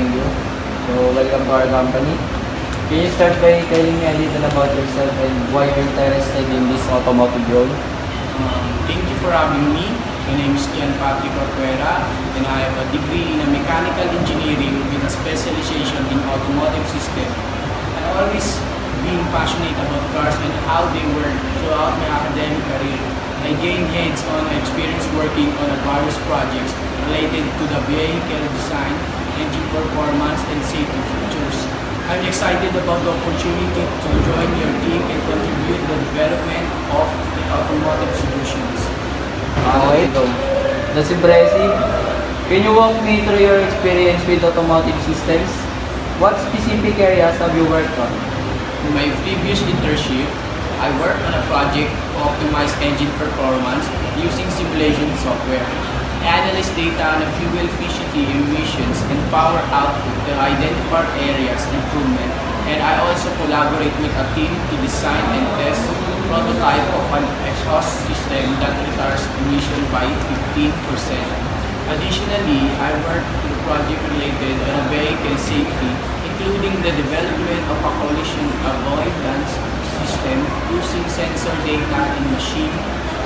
thank you. So, welcome to our company. Can you start by telling me a little about yourself and why you're interested in this automotive role? Thank you for having me. My name is Ian Patrick Corcuera and I have a degree in mechanical engineering with a specialization in automotive system. I always been passionate about cars and how they work throughout my academic career. I gained hands-on experience working on various projects related to the vehicle design, engine performance, and safety features. I'm excited about the opportunity to join your team and contribute to the development of the automotive solutions. Okay, go. That's impressive. Can you walk me through your experience with automotive systems? What specific areas have you worked on? In my previous internship, I worked on a project to optimize engine performance using simulation software. I analyzed data on fuel efficiency, emissions, and power output to identify areas improvement. And I also collaborate with a team to design and test prototype of an exhaust system that retires emission by 15%. Additionally, I worked on project related on vehicle safety, including the development of a collision avoidance system using sensor data in machine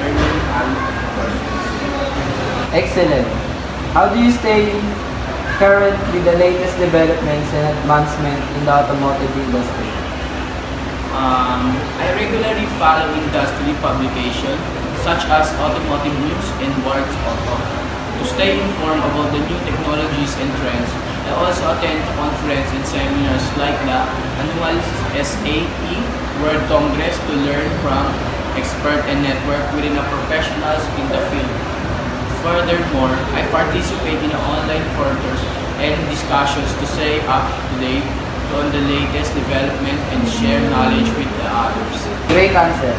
learning algorithms. Excellent. How do you stay current with the latest developments and advancement in the automotive industry? I regularly follow industry publications such as Automotive News and Wards Auto to stay informed about the new technologies and trends. I also attend conferences and seminars like the annual SAE World Congress to learn from experts and network within the professionals in the field. Furthermore, I participate in online forums and discussions to stay up to date on the latest development and share knowledge with the others. Great answer.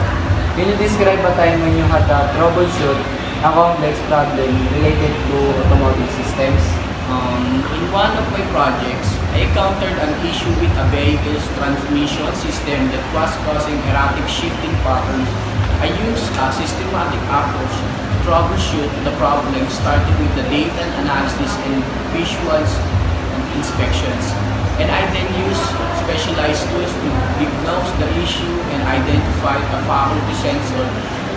Can you describe a time when you had to troubleshoot a complex problem related to automotive systems? In one of my projects, I encountered an issue with a vehicle's transmission system that was causing erratic shifting patterns. I used a systematic approach to troubleshoot the problem, starting with the data analysis and visuals and inspections. And I then used specialized tools to diagnose the issue and identify a faulty sensor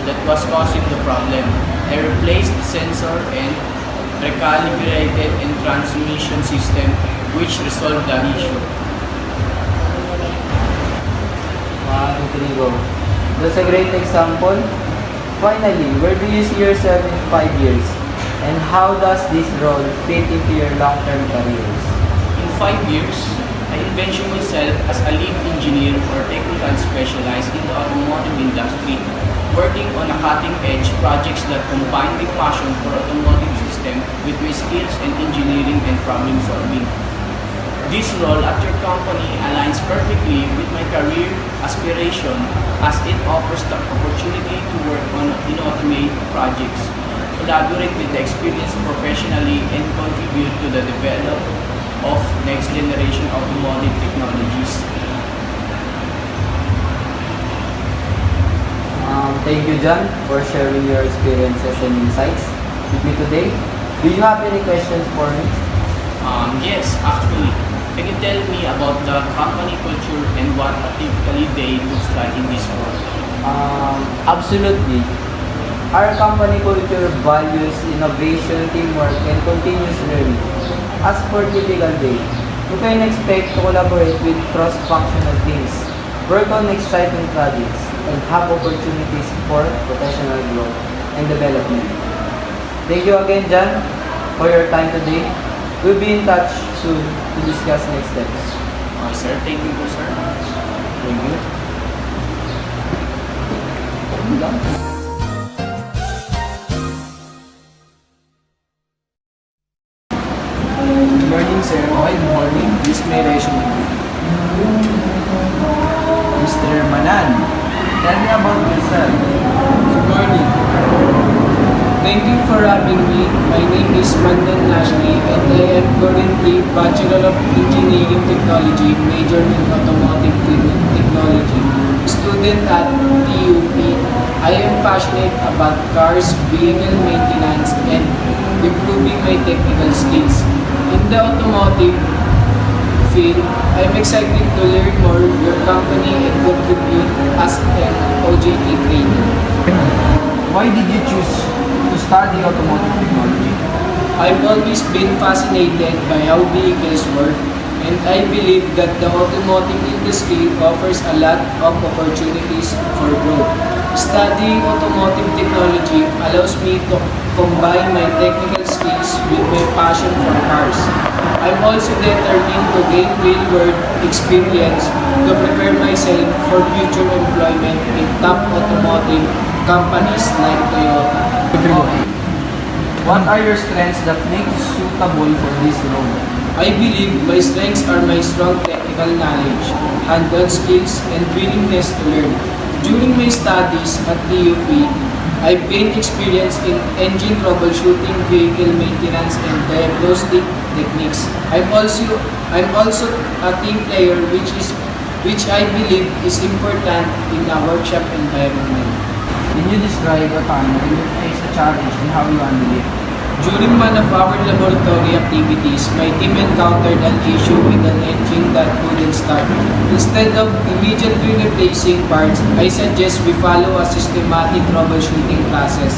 that was causing the problem. I replaced the sensor and recalibrated in transmission system, which resolved the issue. Go. That's a great example. Finally, where do you see yourself in 5 years? And how does this role fit into your long-term careers? In 5 years, I envision myself as a lead engineer or technical specialist in the automotive industry, working on a cutting-edge projects that combine my passion for automotive system with my skills in engineering and problem solving. This role at your company aligns perfectly with my career aspiration as it offers the opportunity to work on automated projects, collaborate with the experience professionally, and contribute to the development of next generation automotive technologies. Thank you, John, for sharing your experiences and insights with me today. Do you have any questions for me? Yes, actually. Can you tell me about the company culture and what a typically day looks like in this role? Absolutely. Our company culture values innovation, teamwork, and continuous learning. As for typical day, you can expect to collaborate with cross-functional teams, work on exciting projects, and have opportunities for professional growth and development. Thank you again, John, for your time today. We'll be in touch soon to discuss next steps. Sir, thank you po, sir. Thank you. Good morning, sir. Okay, good morning. This is my resume. Mr. Manan, tell me about yourself. Good morning. Thank you for having me. My name is Mandan Lashley and I am currently Bachelor of Engineering Technology, major in Automotive Technology. Student at TUP, I am passionate about cars, vehicle maintenance, and improving my technical skills. In the automotive Phil. I'm excited to learn more your company and contribute as an OJT trainee. Why did you choose to study automotive technology? I've always been fascinated by how vehicles work, and I believe that the automotive industry offers a lot of opportunities for growth. Studying automotive technology allows me to combine my technical skills with my passion for cars. I'm also determined to gain real-world experience to prepare myself for future employment in top automotive companies like Toyota. What are your strengths that make you suitable for this role? I believe my strengths are my strong technical knowledge, hands-on skills, and willingness to learn. During my studies at TUP, I've gained experience in engine troubleshooting, vehicle maintenance, and diagnostic techniques. I'm also a team player, which I believe is important in a workshop environment. Can you describe a time when you faced a challenge and how you handled it? During one of our laboratory activities, my team encountered an issue with an engine that wouldn't start. Instead of immediately replacing parts, I suggest we follow a systematic troubleshooting process,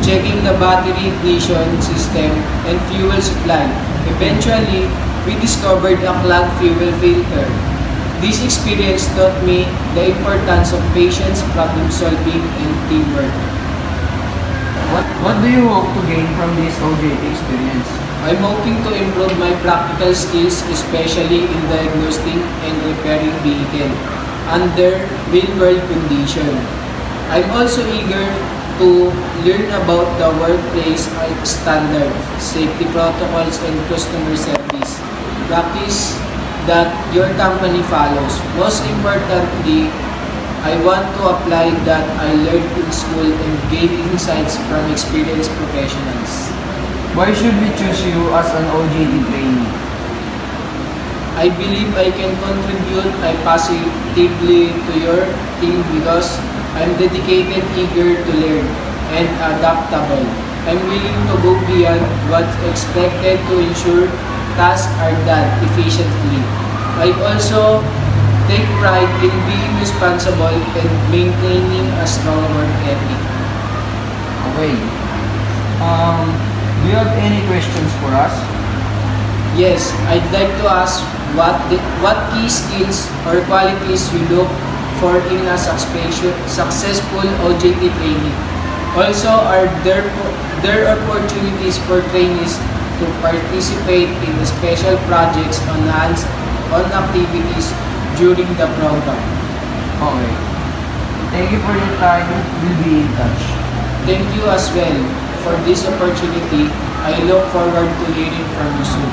checking the battery ignition system and fuel supply. Eventually, we discovered a clogged fuel filter. This experience taught me the importance of patience, problem solving, and teamwork. What do you hope to gain from this OJT experience? I'm hoping to improve my practical skills, especially in diagnosing and repairing vehicle under real-world condition. I'm also eager to learn about the workplace standards, safety protocols, and customer service practice that your company follows. Most importantly, I want to apply that I learned in school and gain insights from experienced professionals. Why should we choose you as an OJT trainee? I believe I can contribute positively to your team because I'm dedicated, eager to learn, and adaptable. I'm willing to go beyond what's expected to ensure tasks are done efficiently. I also take pride in being responsible and maintaining a strong work ethic. Okay. Do you have any questions for us? Yes, I'd like to ask what key skills or qualities you look for in a successful OJT trainee. Also, are there opportunities for trainees to participate in special projects on hands-on activities during the program? Okay. Thank you for your time. We'll be in touch. Thank you as well for this opportunity. I look forward to hearing from you soon.